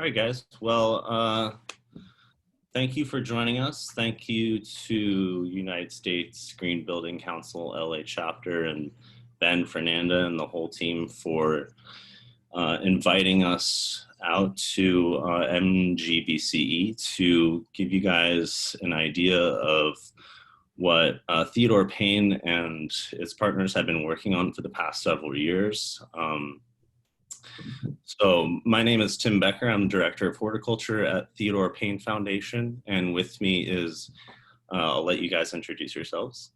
All right, guys. Well, thank you for joining us. Thank you to United States Green Building Council LA chapter and Ben, Fernanda, and the whole team for inviting us out to MGBCE to give you guys an idea of what Theodore Payne and its partners have been working on for the past several years. So my name is Tim Becker. I'm Director of Horticulture at Theodore Payne Foundation. And with me is, I'll let you guys introduce yourselves.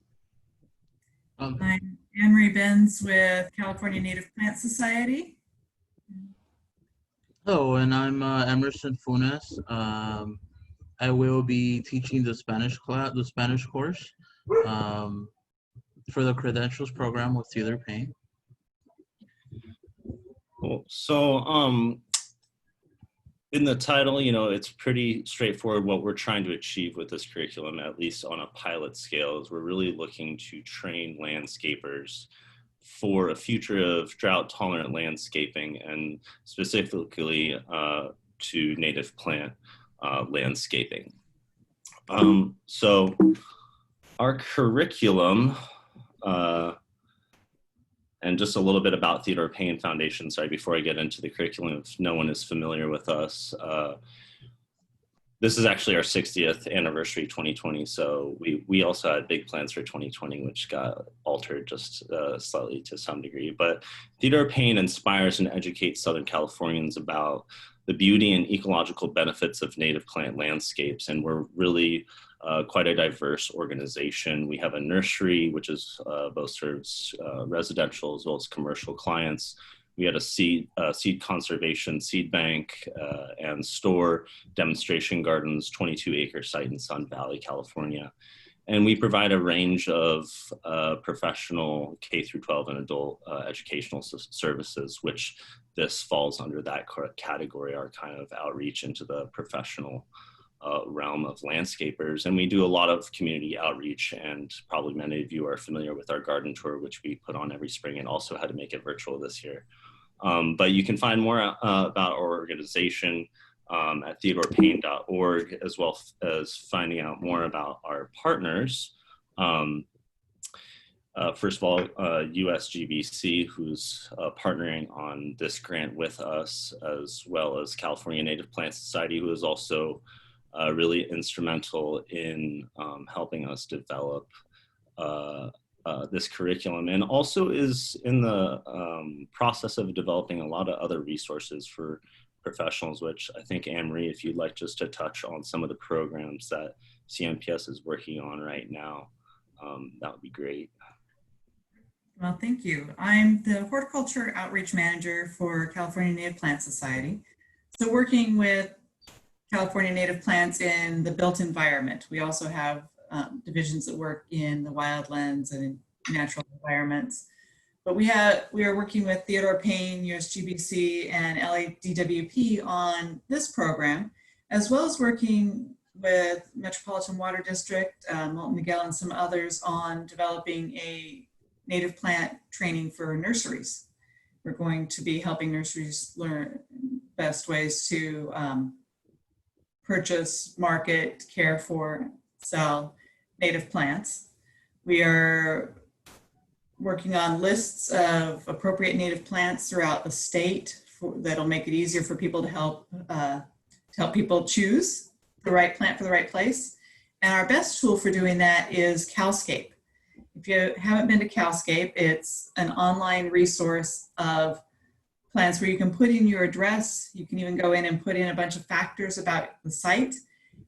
I'm Anne-Marie Benz with California Native Plant Society. Hello, and I'm Emerson Funes. I will be teaching the Spanish course for the credentials program with Theodore Payne. Cool. So in the title, it's pretty straightforward what we're trying to achieve with this curriculum, at least on a pilot scale, is we're really looking to train landscapers for a future of drought-tolerant landscaping, and specifically to native plant landscaping. So our curriculum, and just a little bit about Theodore Payne Foundation, sorry, before I get into the curriculum, if no one is familiar with us. This is actually our 60th anniversary, 2020, so we also had big plans for 2020, which got altered just slightly to some degree. But Theodore Payne inspires and educates Southern Californians about the beauty and ecological benefits of native plant landscapes, and we're really quite a diverse organization. We have a nursery, which is both serves residential as well as commercial clients. We had a seed conservation seed bank and store demonstration gardens, 22-acre site in Sun Valley, California. And we provide a range of professional K through 12 and adult educational services, which this falls under that category, our kind of outreach into the professional realm of landscapers. And we do a lot of community outreach, and probably many of you are familiar with our garden tour, which we put on every spring, and also had to make it virtual this year. But you can find more about our organization at theodorepayne.org, as well as finding out more about our partners. First of all, USGBC, who's partnering on this grant with us, as well as California Native Plant Society, who is also really instrumental in helping us develop this curriculum, and also is in the process of developing a lot of other resources for professionals, which I think, Anne-Marie, if you'd like just to touch on some of the programs that CNPS is working on right now, that would be great. Well, thank you. I'm the Horticulture Outreach Manager for California Native Plant Society. So working with California native plants in the built environment. We also have divisions that work in the wildlands and in natural environments. But we are working with Theodore Payne, USGBC, and LADWP on this program, as well as working with Metropolitan Water District, Molten Miguel, and some others on developing a native plant training for nurseries. We're going to be helping nurseries learn best ways to purchase, market, care for, sell native plants. We are working on lists of appropriate native plants throughout the state that'll make it easier for people to help people choose the right plant for the right place. And our best tool for doing that is Calscape. If you haven't been to Calscape, it's an online resource of plants where you can put in your address. You can even go in and put in a bunch of factors about the site,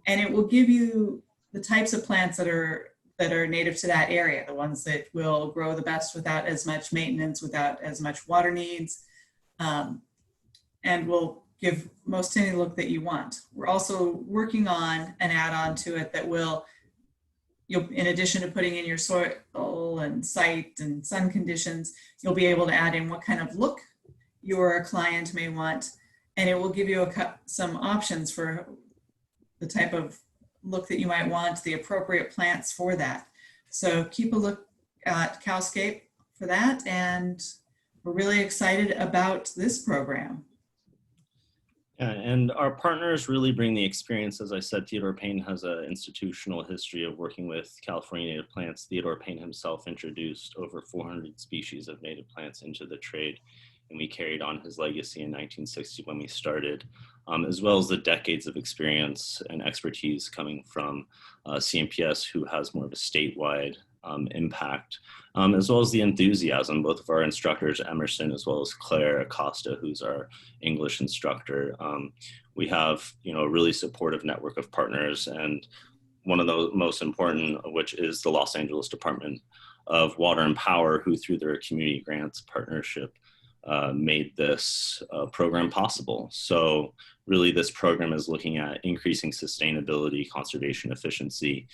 and it will give you the types of plants that are native to that area, the ones that will grow the best without as much maintenance, without as much water needs, and will give most any look that you want. We're also working on an add-on to it that will, in addition to putting in your soil and site and sun conditions, you'll be able to add in what kind of look your client may want, and it will give you some options for the type of look that you might want, the appropriate plants for that. So keep a look at Calscape for that, and we're really excited about this program. Yeah, and our partners really bring the experience. As I said, Theodore Payne has an institutional history of working with California native plants. Theodore Payne himself introduced over 400 species of native plants into the trade, and we carried on his legacy in 1960 when we started, as well as the decades of experience and expertise coming from CMPS, who has more of a statewide impact, as well as the enthusiasm, both of our instructors, Emerson, as well as Claire Acosta, who's our English instructor. We have, a really supportive network of partners, and one of the most important of which is the Los Angeles Department of Water and Power, who through their community grants partnership made this program possible. So really this program is looking at increasing sustainability, conservation efficiency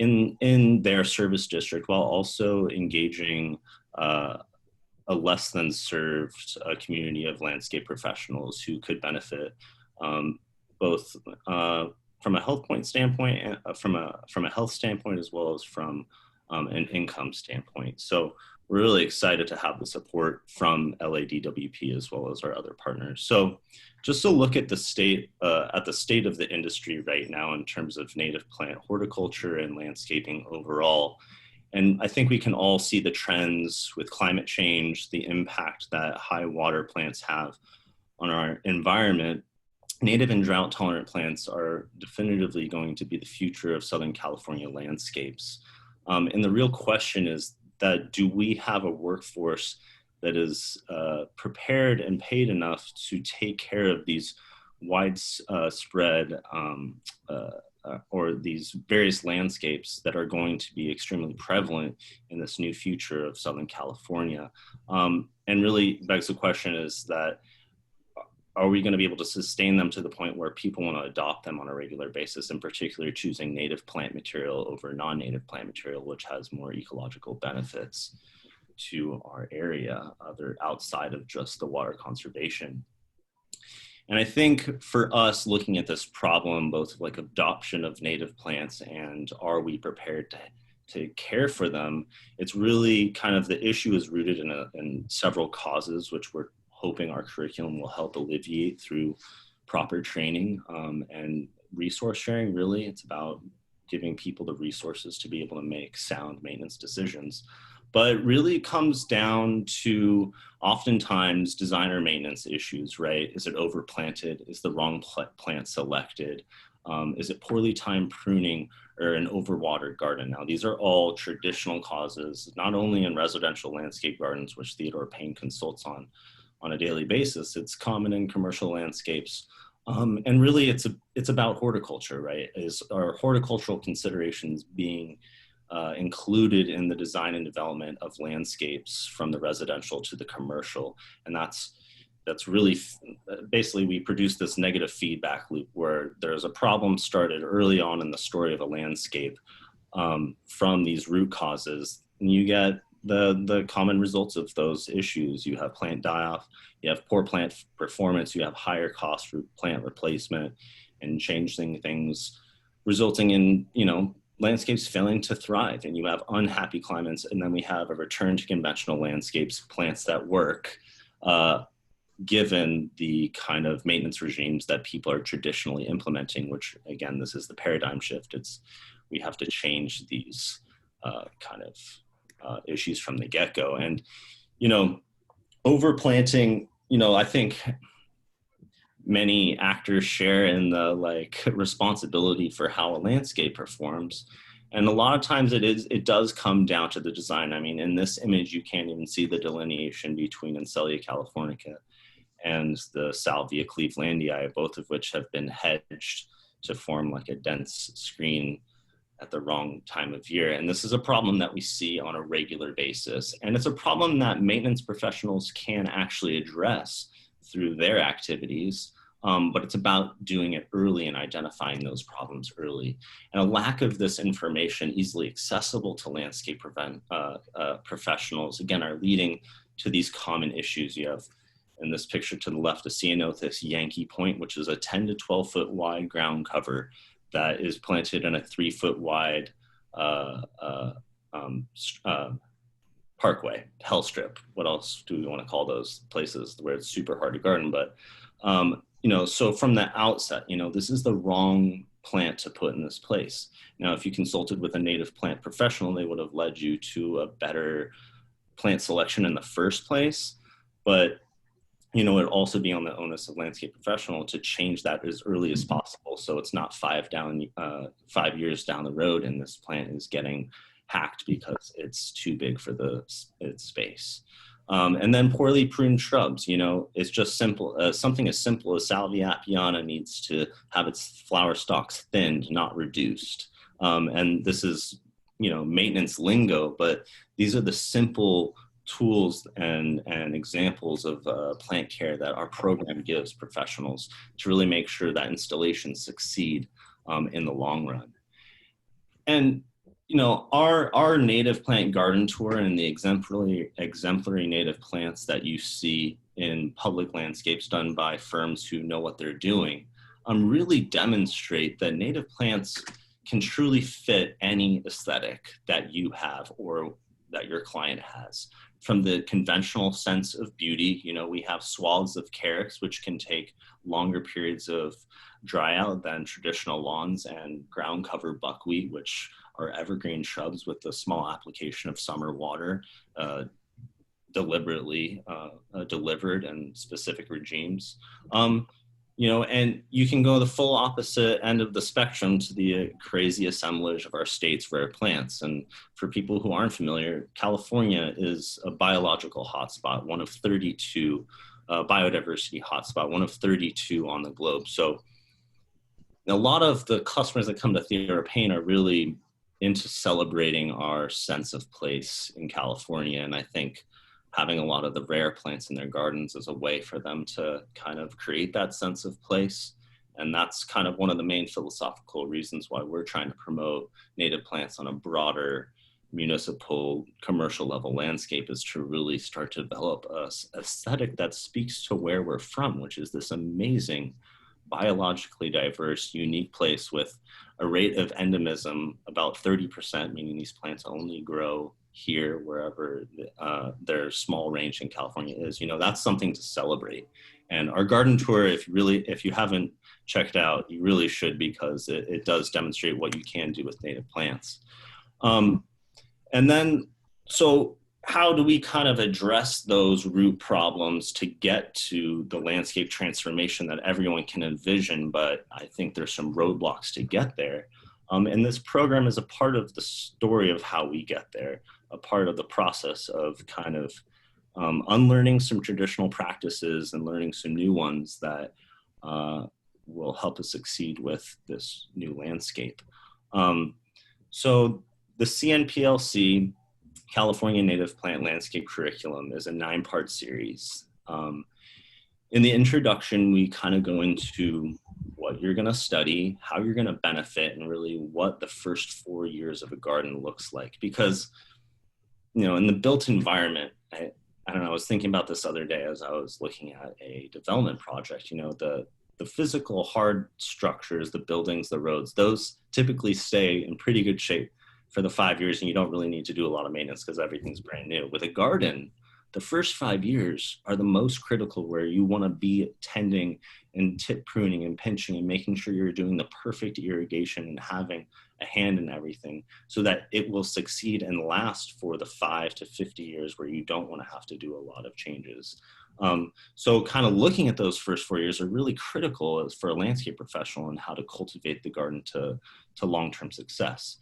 in their service district, while also engaging a less than served community of landscape professionals who could benefit both from a health point standpoint, from a health standpoint, as well as from an income standpoint. So we're really excited to have the support from LADWP as well as our other partners. So just to look at the state of the industry right now in terms of native plant horticulture and landscaping overall. And I think we can all see the trends with climate change, the impact that high water plants have on our environment. Native and drought tolerant plants are definitively going to be the future of Southern California landscapes. And the real question is that, do we have a workforce that is prepared and paid enough to take care of these widespread or these various landscapes that are going to be extremely prevalent in this new future of Southern California? And really begs the question is that, are we going to be able to sustain them to the point where people want to adopt them on a regular basis, in particular choosing native plant material over non-native plant material, which has more ecological benefits to our area, other outside of just the water conservation? And I think for us, looking at this problem, both like adoption of native plants and are we prepared to care for them, it's really kind of the issue is rooted in several causes, which we're hoping our curriculum will help alleviate through proper training and resource sharing. Really, it's about giving people the resources to be able to make sound maintenance decisions. But it really comes down to oftentimes designer maintenance issues, right? Is it overplanted? Is the wrong plant selected? Is it poorly timed pruning or an overwatered garden? Now, these are all traditional causes, not only in residential landscape gardens, which Theodore Payne consults on a daily basis. It's common in commercial landscapes. And really it's about horticulture, right? Is our horticultural considerations being included in the design and development of landscapes from the residential to the commercial? And that's really, basically we produce this negative feedback loop where there's a problem started early on in the story of a landscape from these root causes, and you get the common results of those issues. You have plant die-off, you have poor plant performance, you have higher cost for plant replacement and changing things, resulting in, landscapes failing to thrive, and you have unhappy climates. And then we have a return to conventional landscapes, plants that work, given the kind of maintenance regimes that people are traditionally implementing, which again, this is the paradigm shift. We have to change these kind of issues from the get-go. And overplanting, I think many actors share in the responsibility for how a landscape performs, and a lot of times it does come down to the design. I mean, in this image you can't even see the delineation between Ensella californica and the Salvia clevelandii, both of which have been hedged to form like a dense screen at the wrong time of year. And this is a problem that we see on a regular basis. And it's a problem that maintenance professionals can actually address through their activities, but it's about doing it early and identifying those problems early. And a lack of this information easily accessible to landscape professionals, again, are leading to these common issues. You have in this picture to the left a Ceanothus Yankee Point, which is a 10 to 12 foot wide ground cover that is planted in a 3 foot wide parkway, hell strip. What else do we want to call those places where it's super hard to garden? But so from the outset, this is the wrong plant to put in this place. Now, if you consulted with a native plant professional, they would have led you to a better plant selection in the first place. But it would also be on the onus of landscape professional to change that as early as possible, so it's not 5 years down the road and this plant is getting hacked because it's too big for its space. And then poorly pruned shrubs, it's just simple. Something as simple as Salvia apiana needs to have its flower stalks thinned, not reduced. And this is, maintenance lingo, but these are the simple tools and examples of plant care that our program gives professionals to really make sure that installations succeed in the long run. And our native plant garden tour and the exemplary native plants that you see in public landscapes done by firms who know what they're doing really demonstrate that native plants can truly fit any aesthetic that you have or that your client has. From the conventional sense of beauty, we have swaths of carex, which can take longer periods of dry out than traditional lawns, and ground cover buckwheat, which are evergreen shrubs with the small application of summer water, deliberately delivered in specific regimes. And you can go the full opposite end of the spectrum to the crazy assemblage of our state's rare plants. And for people who aren't familiar, California is a biological hotspot, one of 32 biodiversity hotspot, one of 32 on the globe. So a lot of the customers that come to Theodore Payne are really into celebrating our sense of place in California. And I think having a lot of the rare plants in their gardens is a way for them to kind of create that sense of place. And that's kind of one of the main philosophical reasons why we're trying to promote native plants on a broader municipal commercial level landscape, is to really start to develop a aesthetic that speaks to where we're from, which is this amazing biologically diverse, unique place with a rate of endemism about 30%, meaning these plants only grow here, wherever their small range in California is. That's something to celebrate. And our garden tour, if you haven't checked out, you really should, because it does demonstrate what you can do with native plants. And then, so how do we kind of address those root problems to get to the landscape transformation that everyone can envision? But I think there's some roadblocks to get there. And this program is a part of the story of how we get there, a part of the process of kind of unlearning some traditional practices and learning some new ones that will help us succeed with this new landscape. So the CNPLC, California Native Plant Landscape Curriculum, is a 9-part series. In the introduction, we kind of go into what you're going to study, how you're going to benefit, and really what the first 4 years of a garden looks like. Because, in the built environment, I don't know, I was thinking about this other day as I was looking at a development project. The physical hard structures, the buildings, the roads, those typically stay in pretty good shape for the 5 years, and you don't really need to do a lot of maintenance because everything's brand new. With a garden, the first 5 years are the most critical, where you want to be tending and tip pruning and pinching and making sure you're doing the perfect irrigation and having a hand in everything, so that it will succeed and last for the 5 to 50 years where you don't want to have to do a lot of changes. So kind of looking at those first 4 years are really critical for a landscape professional and how to cultivate the garden to long-term success.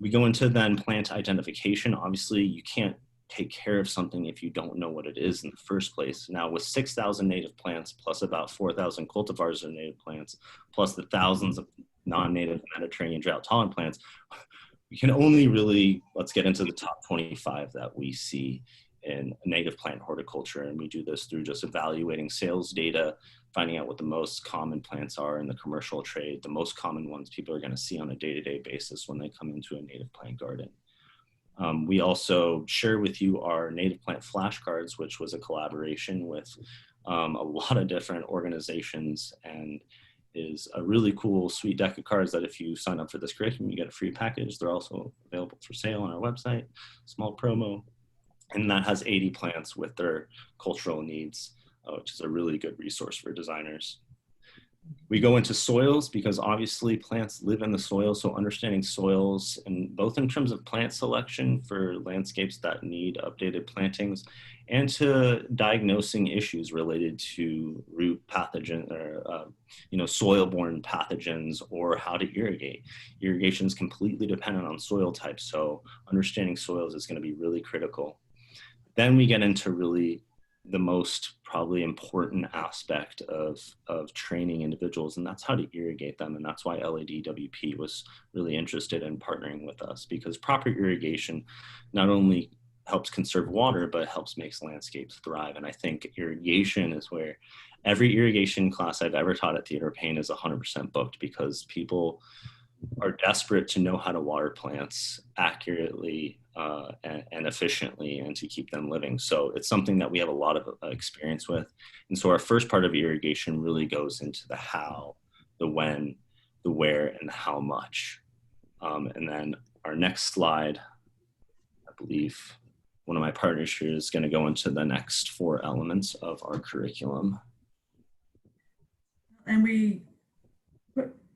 We go into then plant identification. Obviously, you can't take care of something if you don't know what it is in the first place. Now, with 6,000 native plants, plus about 4,000 cultivars of native plants, plus the thousands of non-native Mediterranean drought-tolerant plants, we can only really, let's get into the top 25 that we see in native plant horticulture. And we do this through just evaluating sales data, finding out what the most common plants are in the commercial trade, the most common ones people are going to see on a day-to-day basis when they come into a native plant garden. We also share with you our native plant flashcards, which was a collaboration with a lot of different organizations, and is a really cool, sweet deck of cards that if you sign up for this curriculum, you get a free package. They're also available for sale on our website, small promo. And that has 80 plants with their cultural needs, which is a really good resource for designers. We go into soils because obviously plants live in the soil. So understanding soils, and both in terms of plant selection for landscapes that need updated plantings, and to diagnosing issues related to root pathogen or soil-borne pathogens, or how to irrigate. Irrigation is completely dependent on soil type. So understanding soils is going to be really critical. Then we get into really the most probably important aspect of training individuals, and that's how to irrigate them. And that's why LADWP was really interested in partnering with us, because proper irrigation not only helps conserve water, but helps makes landscapes thrive. And I think irrigation is where every irrigation class I've ever taught at Theodore Payne is 100% booked, because people are desperate to know how to water plants accurately and efficiently, and to keep them living. So it's something that we have a lot of experience with. And so our first part of irrigation really goes into the how, the when, the where, and the how much. And then our next slide, I believe one of my partners here is going to go into the next 4 elements of our curriculum. And we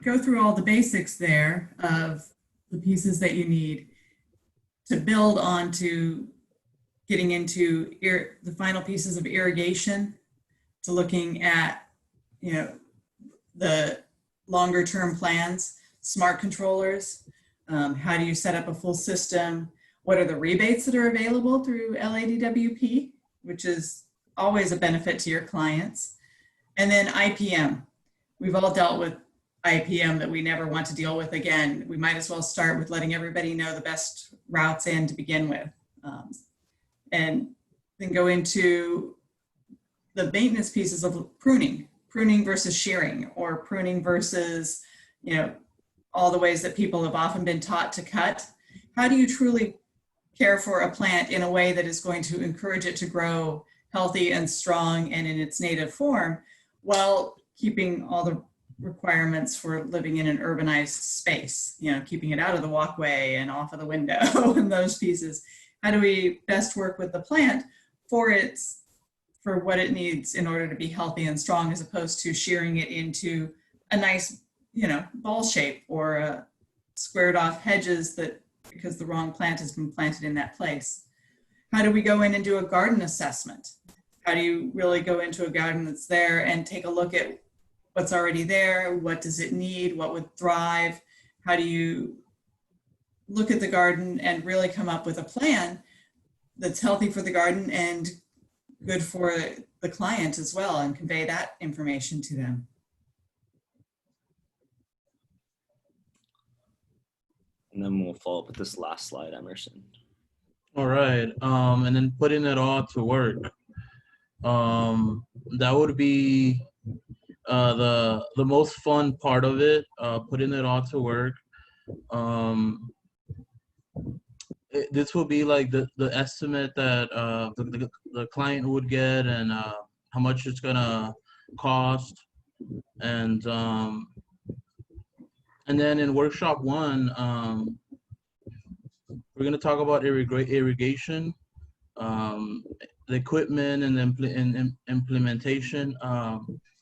go through all the basics there of the pieces that you need to build on to getting into the final pieces of irrigation, to looking at, the longer term plans, smart controllers, how do you set up a full system, what are the rebates that are available through LADWP, which is always a benefit to your clients, and then IPM. We've all dealt with IPM that we never want to deal with again. We might as well start with letting everybody know the best routes in to begin with. And then go into the maintenance pieces of pruning versus shearing, or pruning versus, all the ways that people have often been taught to cut. How do you truly care for a plant in a way that is going to encourage it to grow healthy and strong and in its native form, while keeping all the requirements for living in an urbanized space, keeping it out of the walkway and off of the window and those pieces. How do we best work with the plant for what it needs in order to be healthy and strong, as opposed to shearing it into a nice, ball shape, or squared off hedges because the wrong plant has been planted in that place. How do we go in and do a garden assessment? How do you really go into a garden that's there and take a look at what's already there? What does it need? What would thrive? How do you look at the garden and really come up with a plan that's healthy for the garden and good for the client as well, and convey that information to them? And then we'll follow up with this last slide, Emerson. All right. And then putting it all to work. That would be the most fun part of it, putting it all to work. This will be like the estimate that the client would get, and how much it's gonna cost, and then in workshop 1, we're gonna talk about irrigation, the equipment, and implementation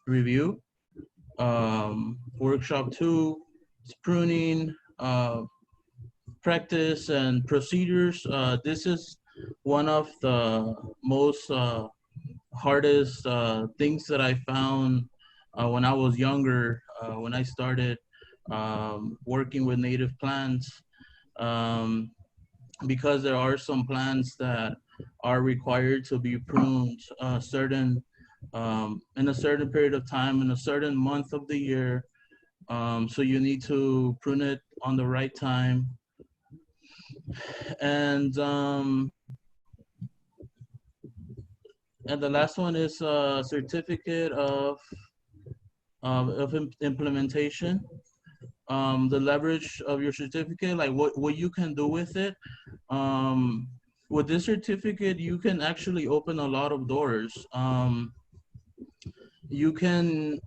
review. Workshop 2 is pruning, practice and procedures. This is one of the most hardest things that I found when I was younger, when I started working with native plants, because there are some plants that are required to be pruned in a certain period of time, in a certain month of the year. So you need to prune it on the right time. And the last one is a certificate of implementation. The leverage of your certificate, like what you can do with it. With this certificate, you can actually open a lot of doors. You can,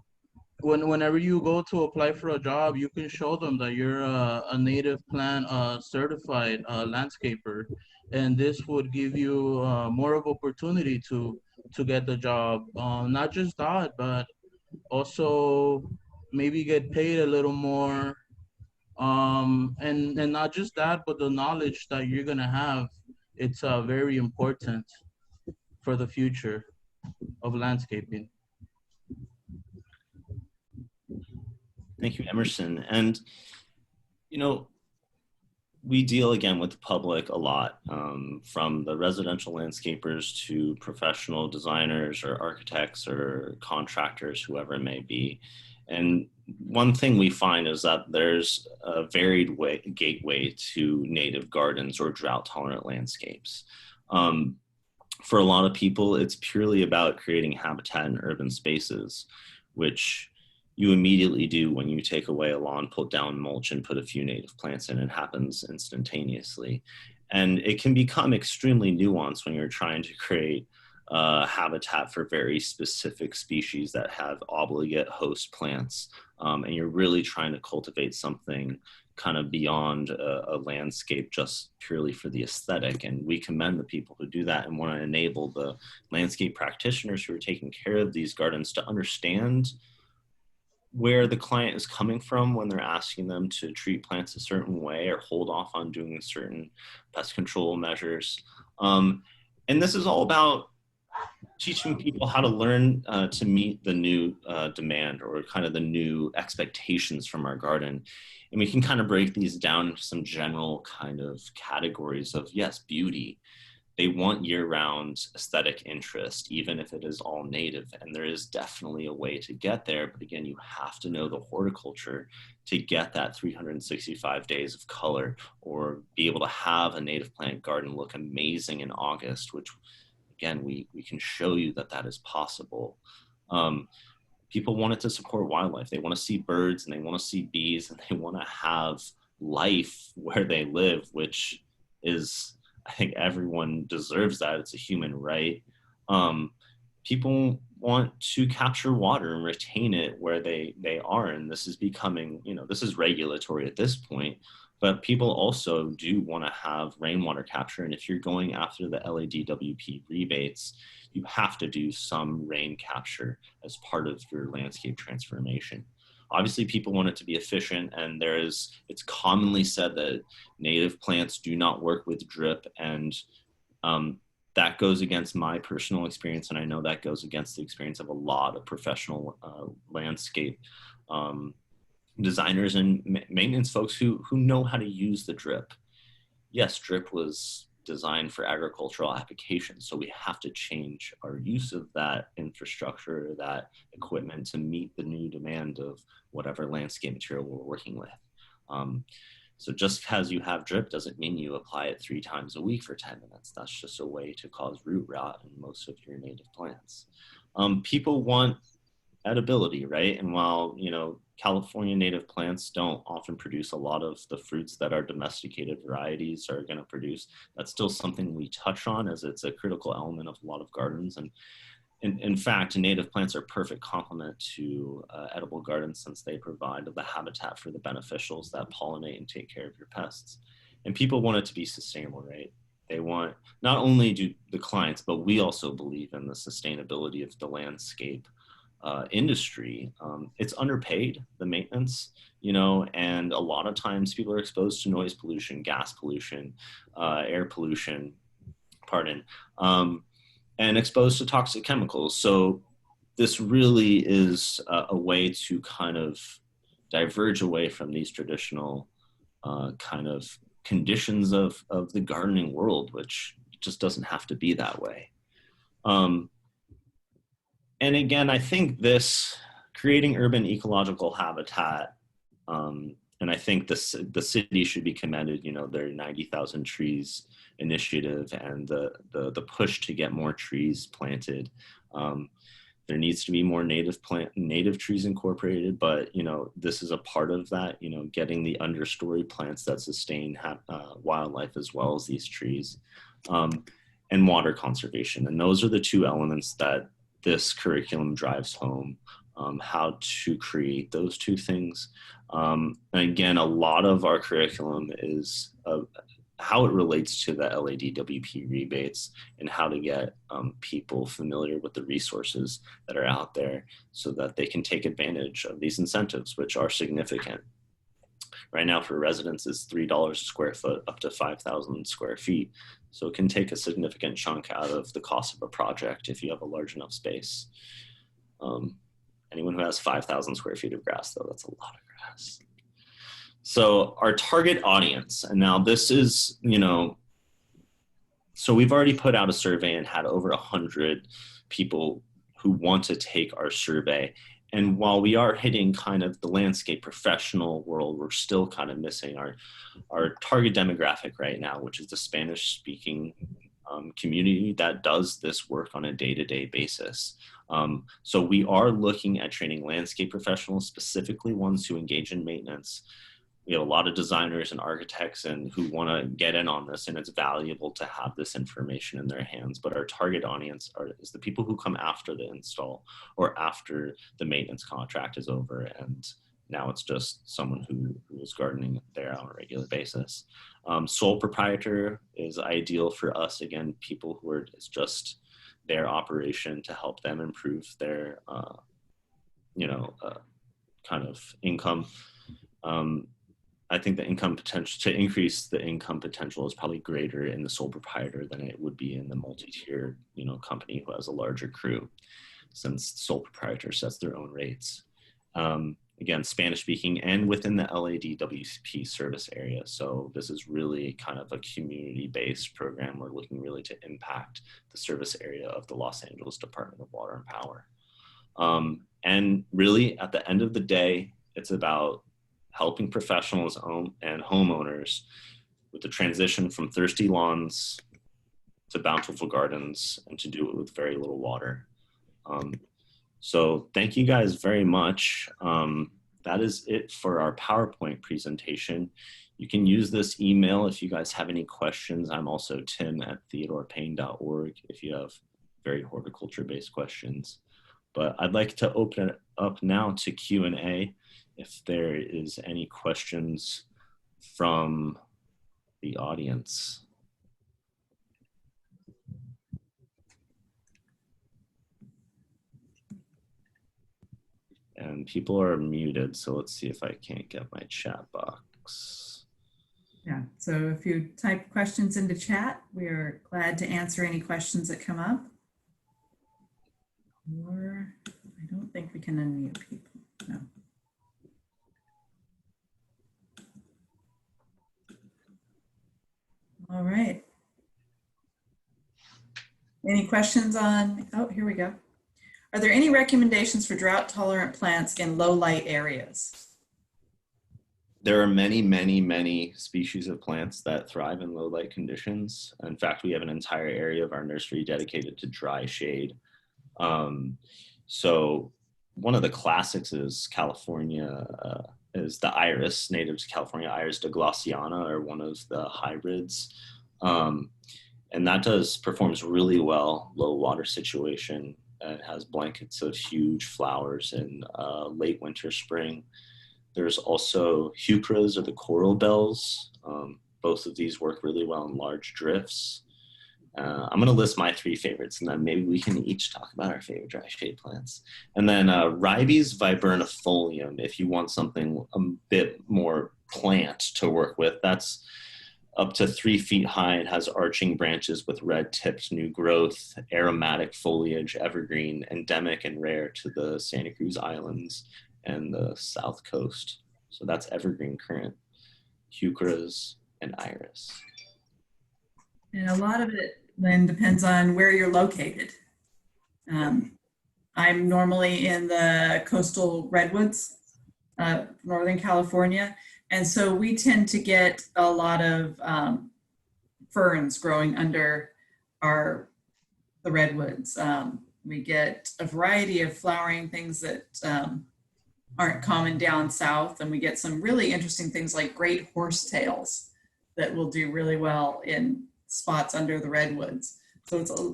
whenever you go to apply for a job, you can show them that you're a native plant certified landscaper, and this would give you more of opportunity to get the job. Not just that, but also maybe get paid a little more. And not just that, but the knowledge that you're gonna have, it's very important for the future of landscaping. Thank you, Emerson. And, you know, we deal again with the public a lot, from the residential landscapers to professional designers or architects or contractors, whoever it may be. And one thing we find is that there's a varied gateway to native gardens or drought tolerant landscapes. For a lot of people, it's purely about creating habitat in urban spaces, which you immediately do when you take away a lawn, put down mulch, and put a few native plants in. It happens instantaneously. And it can become extremely nuanced when you're trying to create habitat for very specific species that have obligate host plants. And you're really trying to cultivate something kind of beyond a landscape just purely for the aesthetic. And we commend the people who do that and want to enable the landscape practitioners who are taking care of these gardens to understand where the client is coming from when they're asking them to treat plants a certain way or hold off on doing certain pest control measures. And this is all about teaching people how to learn to meet the new demand or kind of the new expectations from our garden. And we can kind of break these down into some general kind of categories of, yes, beauty. They want year-round aesthetic interest, even if it is all native. And there is definitely a way to get there. But again, you have to know the horticulture to get that 365 days of color, or be able to have a native plant garden look amazing in August, which again, we can show you that that is possible. People want it to support wildlife. They want to see birds and they want to see bees and they want to have life where they live, which is, I think everyone deserves that. It's a human right. People want to capture water and retain it where they are. And this is becoming, you know, this is regulatory at this point, but people also do want to have rainwater capture. And if you're going after the LADWP rebates, you have to do some rain capture as part of your landscape transformation. Obviously, people want it to be efficient, and it's commonly said that native plants do not work with drip, and that goes against my personal experience, and I know that goes against the experience of a lot of professional landscape designers and maintenance folks who know how to use the drip. Yes, drip was designed for agricultural applications, so we have to change our use of that infrastructure, that equipment, to meet the new demand of whatever landscape material we're working with. So just because you have drip doesn't mean you apply it 3 times a week for 10 minutes. That's just a way to cause root rot in most of your native plants. People want edibility, right? And while, you know, California native plants don't often produce a lot of the fruits that our domesticated varieties are going to produce, that's still something we touch on, as it's a critical element of a lot of gardens. And in fact, native plants are a perfect complement to edible gardens, since they provide the habitat for the beneficials that pollinate and take care of your pests. And people want it to be sustainable, right? They want, not only do the clients, but we also believe in the sustainability of the landscape industry. It's underpaid, the maintenance, you know, and a lot of times people are exposed to noise pollution, gas pollution, air pollution, and exposed to toxic chemicals. So this really is a way to kind of diverge away from these traditional kind of conditions of the gardening world, which just doesn't have to be that way. And again, I think this creating urban ecological habitat, and I think the city should be commended, you know, their 90,000 trees initiative and the push to get more trees planted. There needs to be more native trees incorporated, but, you know, this is a part of that, you know, getting the understory plants that sustain wildlife as well as these trees, and water conservation. And those are the 2 elements that this curriculum drives home, how to create those 2 things. And again, a lot of our curriculum is how it relates to the LADWP rebates and how to get people familiar with the resources that are out there so that they can take advantage of these incentives, which are significant. Right now for residents is $3 a square foot up to 5,000 square feet. So it can take a significant chunk out of the cost of a project if you have a large enough space. Anyone who has 5,000 square feet of grass though, that's a lot of grass. So our target audience, and now this is, so we've already put out a survey and had over 100 people who want to take our survey. And while we are hitting kind of the landscape professional world, we're still kind of missing our target demographic right now, which is the Spanish speaking community that does this work on a day-to-day basis. So we are looking at training landscape professionals, specifically ones who engage in maintenance. We have a lot of designers and architects who want to get in on this, and it's valuable to have this information in their hands. But our target audience is the people who come after the install or after the maintenance contract is over, and now it's just someone who is gardening there on a regular basis. Sole proprietor is ideal for us. Again, people who it's just their operation to help them improve their, kind of income. I think the income potential, to increase the income potential, is probably greater in the sole proprietor than it would be in the multi-tiered, company who has a larger crew, since the sole proprietor sets their own rates. Again, Spanish speaking and within the LADWP service area. So this is really kind of a community-based program. We're looking really to impact the service area of the Los Angeles Department of Water and Power. And really, at the end of the day, it's about helping professionals and homeowners with the transition from thirsty lawns to bountiful gardens, and to do it with very little water. So thank you guys very much. That is it for our PowerPoint presentation. You can use this email if you guys have any questions. I'm also tim@theodorepayne.org if you have very horticulture-based questions. But I'd like to open it up now to Q&A if there is any questions from the audience. And people are muted, so let's see if I can't get my chat box. Yeah, so if you type questions into chat, we're glad to answer any questions that come up. Or I don't think we can unmute people, no. All right. Any questions on, oh, here we go. Are there any recommendations for drought tolerant plants in low light areas? There are many, many, many species of plants that thrive in low light conditions. In fact, we have an entire area of our nursery dedicated to dry shade. So one of the classics is California, is the iris, native to California, Iris douglassiana, or one of the hybrids. And that performs really well, low water situation. It has blankets of huge flowers in late winter, spring. There's also heuchras, or the coral bells. Both of these work really well in large drifts. I'm going to list my 3 favorites, and then maybe we can each talk about our favorite dry shade plants. And then Ribes viburnifolium, if you want something a bit more plant to work with. That's up to 3 feet high. It has arching branches with red-tipped new growth, aromatic foliage, evergreen, endemic and rare to the Santa Cruz Islands and the South Coast. So that's evergreen currant, heuchras, and iris. And a lot of it then depends on where you're located. I'm normally in the coastal redwoods, Northern California. And so we tend to get a lot of ferns growing under the redwoods. We get a variety of flowering things that aren't common down south. And we get some really interesting things like great horsetails that will do really well in spots under the redwoods. So it's a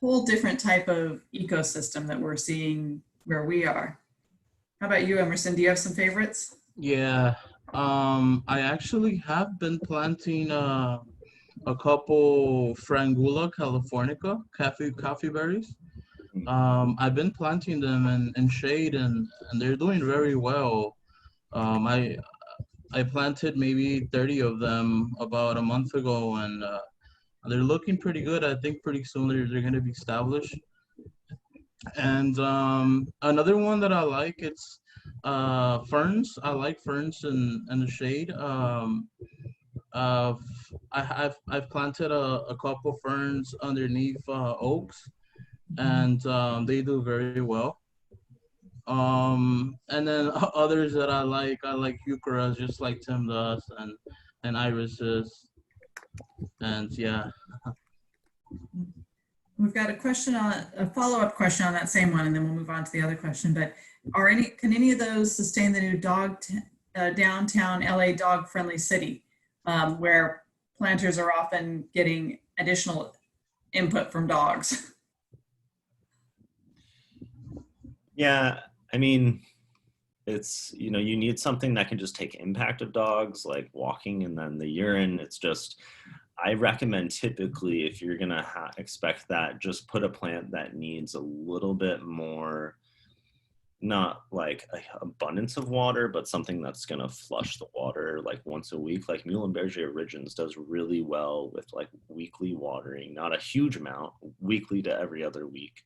whole different type of ecosystem that we're seeing where we are. How about you, Emerson? Do you have some favorites? Yeah, I actually have been planting a couple Frangula californica coffee berries. I've been planting them in shade, and they're doing very well. I planted maybe 30 of them about a month ago, and they're looking pretty good. I think pretty soon they're going to be established. And another one that I like, it's ferns. I like ferns in the shade. Uh, I've planted a couple ferns underneath oaks, and they do very well. And then others that I like eucharas, just like Tim does, and irises, and yeah. We've got a follow-up question on that same one, and then we'll move on to the other question. But can any of those sustain the new downtown LA dog-friendly city, where planters are often getting additional input from dogs? Yeah, I mean, it's, you need something that can just take impact of dogs, like walking, and then the urine. It's just, I recommend typically if you're gonna expect that, just put a plant that needs a little bit more, not like a abundance of water, but something that's gonna flush the water like once a week. Like Muhlenberger Origens does really well with like weekly watering, not a huge amount, weekly to every other week.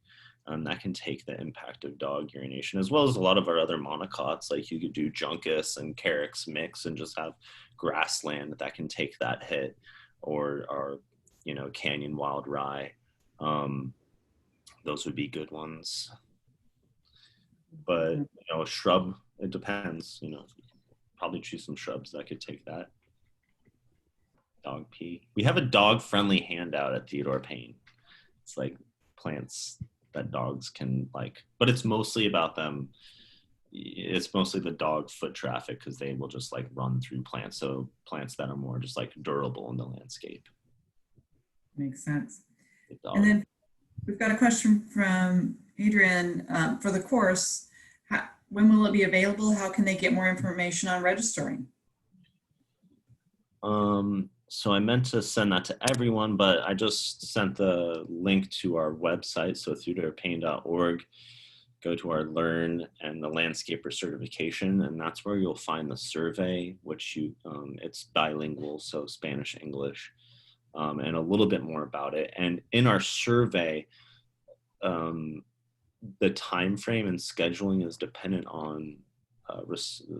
That can take the impact of dog urination, as well as a lot of our other monocots. Like you could do Juncus and Carex mix and just have grassland that can take that hit, or Canyon Wild Rye. Those would be good ones. But a shrub, it depends. Probably choose some shrubs that could take that. Dog pee. We have a dog-friendly handout at Theodore Payne. It's like plants that dogs can like, but it's mostly about them. It's mostly the dog foot traffic, because they will just like run through plants. So plants that are more just like durable in the landscape. Makes sense. And then we've got a question from Adrian for the course. When will it be available? How can they get more information on registering? So I meant to send that to everyone, but I just sent the link to our website. So theodorepayne.org, go to our Learn and the Landscaper certification, and that's where you'll find the survey, which it's bilingual, so Spanish, English, and a little bit more about it. And in our survey, the time frame and scheduling is dependent on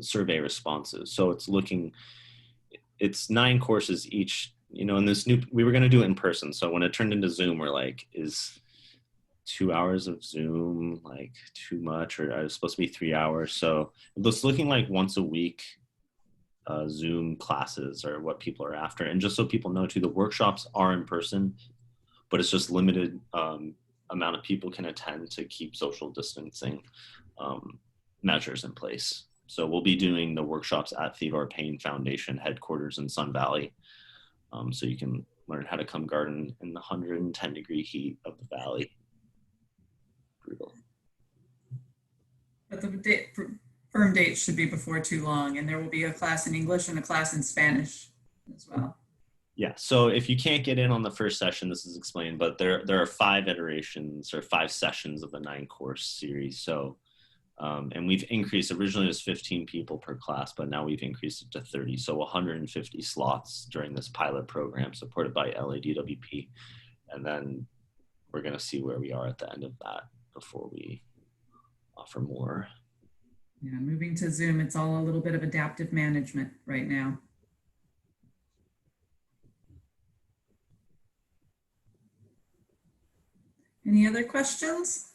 survey responses. So it's 9 courses each, in this we were going to do it in person. So when it turned into Zoom, we're like, is 2 hours of Zoom like too much, or I was supposed to be 3 hours? So it's looking like once a week Zoom classes are what people are after. And just so people know too, the workshops are in person, but it's just limited amount of people can attend to keep social distancing measures in place. So we'll be doing the workshops at Theodore Payne Foundation headquarters in Sun Valley. So you can learn how to come garden in the 110-degree heat of the valley. Brutal. But the firm dates should be before too long, and there will be a class in English and a class in Spanish as well. Yeah, so if you can't get in on the first session, this is explained, but there are 5 iterations or 5 sessions of the 9-course series. So, and we've increased, originally it was 15 people per class, but now we've increased it to 30. So 150 slots during this pilot program supported by LADWP. And then we're gonna see where we are at the end of that before we offer more. Yeah, moving to Zoom, it's all a little bit of adaptive management right now. Any other questions?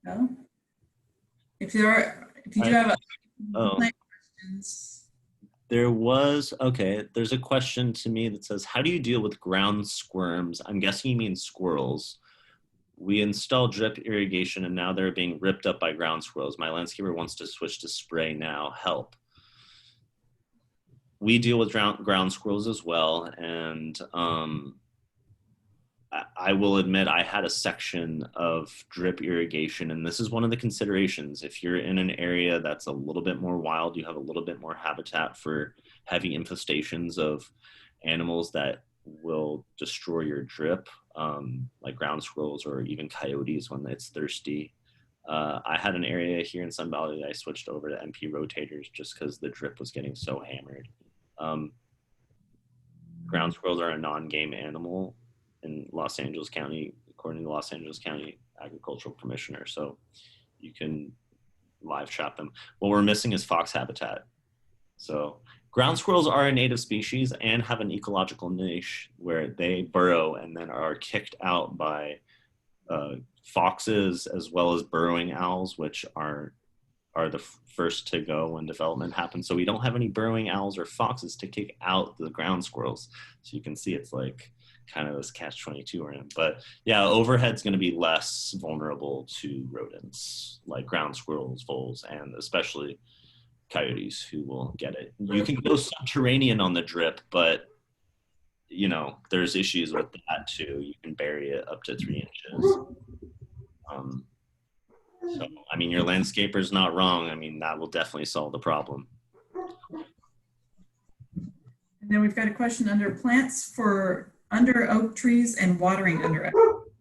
No? If you do have questions. There's a question to me that says, how do you deal with ground squirms? I'm guessing you mean squirrels. We installed drip irrigation and now they're being ripped up by ground squirrels. My landscaper wants to switch to spray now. Help. we deal with ground squirrels as well, and I will admit I had a section of drip irrigation, and this is one of the considerations. If you're in an area that's a little bit more wild, you have a little bit more habitat for heavy infestations of animals that will destroy your drip, like ground squirrels or even coyotes when it's thirsty. I had an area here in Sun Valley that I switched over to MP rotators just because the drip was getting so hammered. Ground squirrels are a non-game animal in Los Angeles County, according to the Los Angeles County Agricultural Commissioner. So you can live trap them. What we're missing is fox habitat. So ground squirrels are a native species and have an ecological niche where they burrow and then are kicked out by foxes as well as burrowing owls, which are the first to go when development happens. So we don't have any burrowing owls or foxes to kick out the ground squirrels. So you can see it's like kind of this catch-22 we're in. But yeah, overhead's going to be less vulnerable to rodents like ground squirrels, voles, and especially coyotes who will get it. You can go subterranean on the drip, but you know, there's issues with that too. You can bury it up to 3 inches. So, I mean, your landscaper's not wrong. I mean, that will definitely solve the problem. And then we've got a question under plants for under oak trees and watering under oak.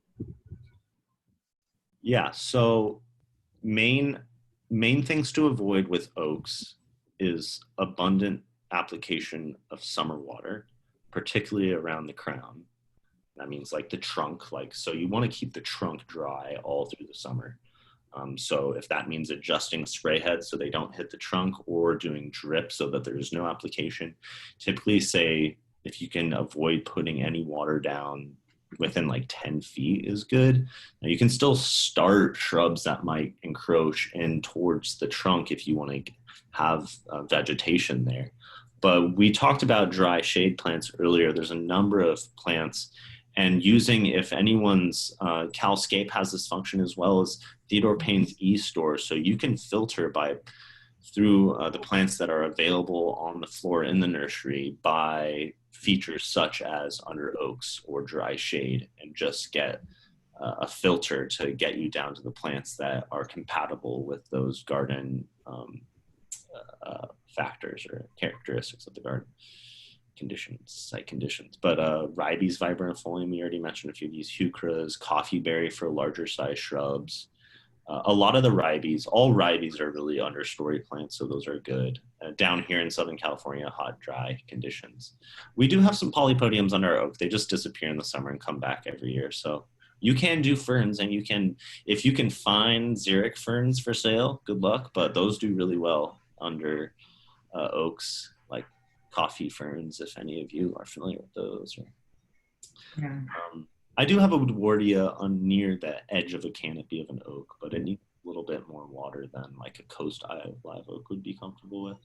Yeah, so main things to avoid with oaks is abundant application of summer water, particularly around the crown. That means like the trunk, so you want to keep the trunk dry all through the summer. So if that means adjusting spray heads so they don't hit the trunk or doing drip so that there's no application, typically say if you can avoid putting any water down within like 10 feet is good. Now you can still start shrubs that might encroach in towards the trunk if you want to have vegetation there. But we talked about dry shade plants earlier. There's a number of plants, and using, if anyone's Calscape has this function as well as Theodore Payne's e-store, so you can filter through the plants that are available on the floor in the nursery by features such as under oaks or dry shade, and just get a filter to get you down to the plants that are compatible with those garden factors or characteristics of the garden conditions, site conditions. But ribes viburnifolium, we already mentioned a few of these, heucheras, coffeeberry for larger size shrubs. A lot of the ribes, all ribes are really understory plants, so those are good. Down here in Southern California, hot, dry conditions. We do have some polypodiums under our oak. They just disappear in the summer and come back every year. So you can do ferns, and you can, if you can find xeric ferns for sale, good luck, but those do really well under oaks, like coffee ferns, if any of you are familiar with those. Yeah. I do have a woodwardia near the edge of a canopy of an oak, but it needs a little bit more water than like a coast live oak would be comfortable with.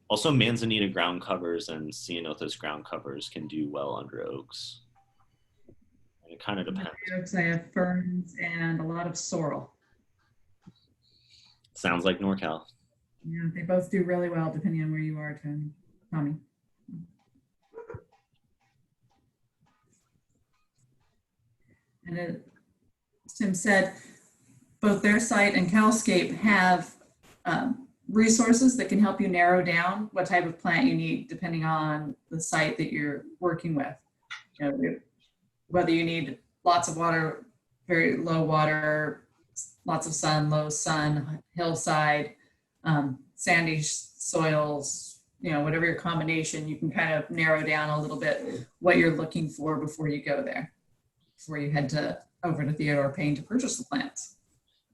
Also, manzanita ground covers and ceanothus ground covers can do well under oaks. And it kind of depends. Under oaks, I have ferns and a lot of sorrel. Sounds like NorCal. Yeah, they both do really well depending on where you are, Tommy. And as Tim said, both their site and Calscape have resources that can help you narrow down what type of plant you need depending on the site that you're working with. You know, whether you need lots of water, very low water, lots of sun, low sun, hillside, sandy soils, you know, whatever your combination, you can kind of narrow down a little bit what you're looking for before you go there, before you head over to Theodore Payne to purchase the plants.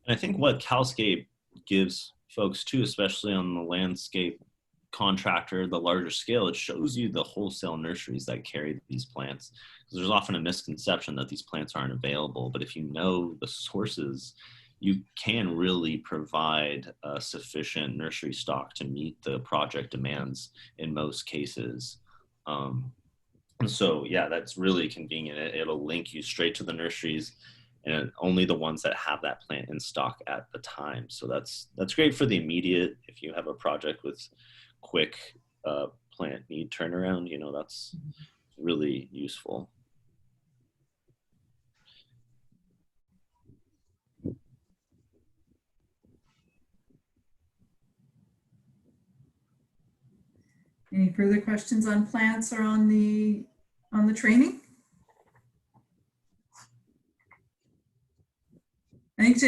And I think what Calscape gives folks too, especially on the landscape contractor, the larger scale, it shows you the wholesale nurseries that carry these plants. Because there's often a misconception that these plants aren't available, but if you know the sources, you can really provide sufficient nursery stock to meet the project demands in most cases. And so, yeah, that's really convenient. It'll link you straight to the nurseries. and only the ones that have that plant in stock at the time. So that's great for the immediate. If you have a project with quick plant need turnaround, you know, that's really useful. Any further questions on plants or on the training? I think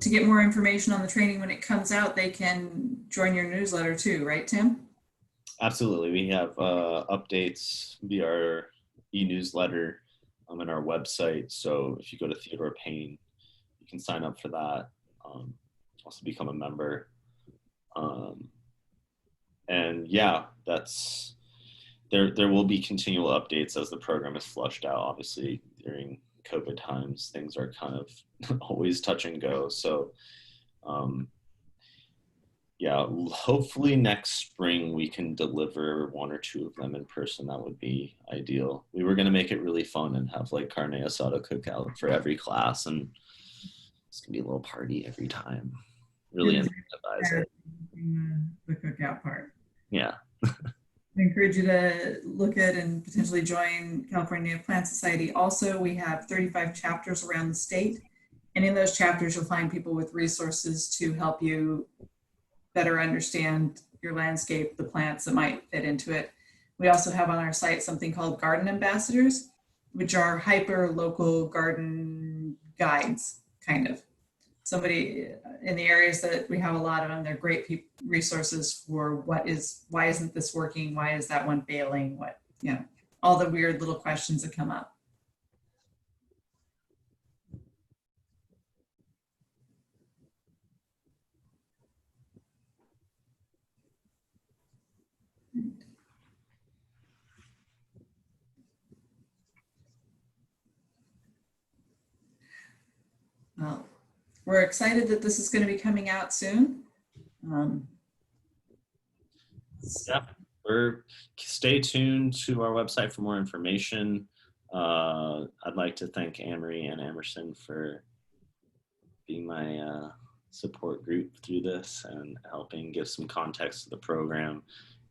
to get more information on the training when it comes out, they can join your newsletter too, right, Tim? Absolutely. We have updates via our e-newsletter on our website. So if you go to Theodore Payne, you can sign up for that. Also become a member. And yeah, that's there will be continual updates as the program is flushed out. Obviously, during COVID times, things are kind of always touch and go. So yeah, hopefully next spring we can deliver 1 or 2 of them in person. That would be ideal. We were going to make it really fun and have like carne asada cookout for every class, and it's going to be a little party every time. Really incentivize it. The cookout part. Yeah. I encourage you to look at and potentially join California Native Plant Society. Also, we have 35 chapters around the state. And in those chapters, you'll find people with resources to help you better understand your landscape, the plants that might fit into it. We also have on our site something called Garden Ambassadors, which are hyper local garden guides, kind of. Somebody in the areas that we have a lot of them, they're great resources for why isn't this working? Why is that one failing? What, you know, all the weird little questions that come up. Well, we're excited that this is going to be coming out soon. Yeah, stay tuned to our website for more information. I'd like to thank Amory and Emerson for being my support group through this and helping give some context to the program.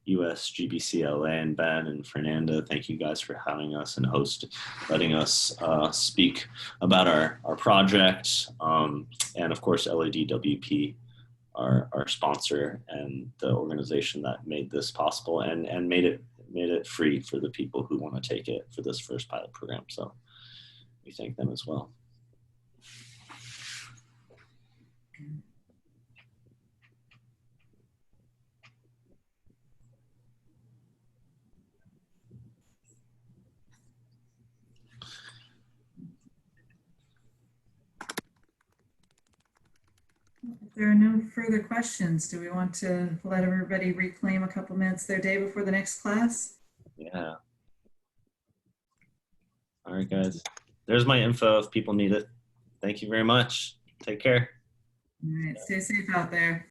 USGBCLA and Ben and Fernanda, thank you guys for having us and letting us speak about our project. And of course, LADWP, our sponsor and the organization that made this possible and made it free for the people who want to take it for this first pilot program. So we thank them as well. If there are no further questions, do we want to let everybody reclaim a couple minutes their day before the next class? Yeah. All right, guys. There's my info if people need it. Thank you very much. Take care. All right, stay safe out there.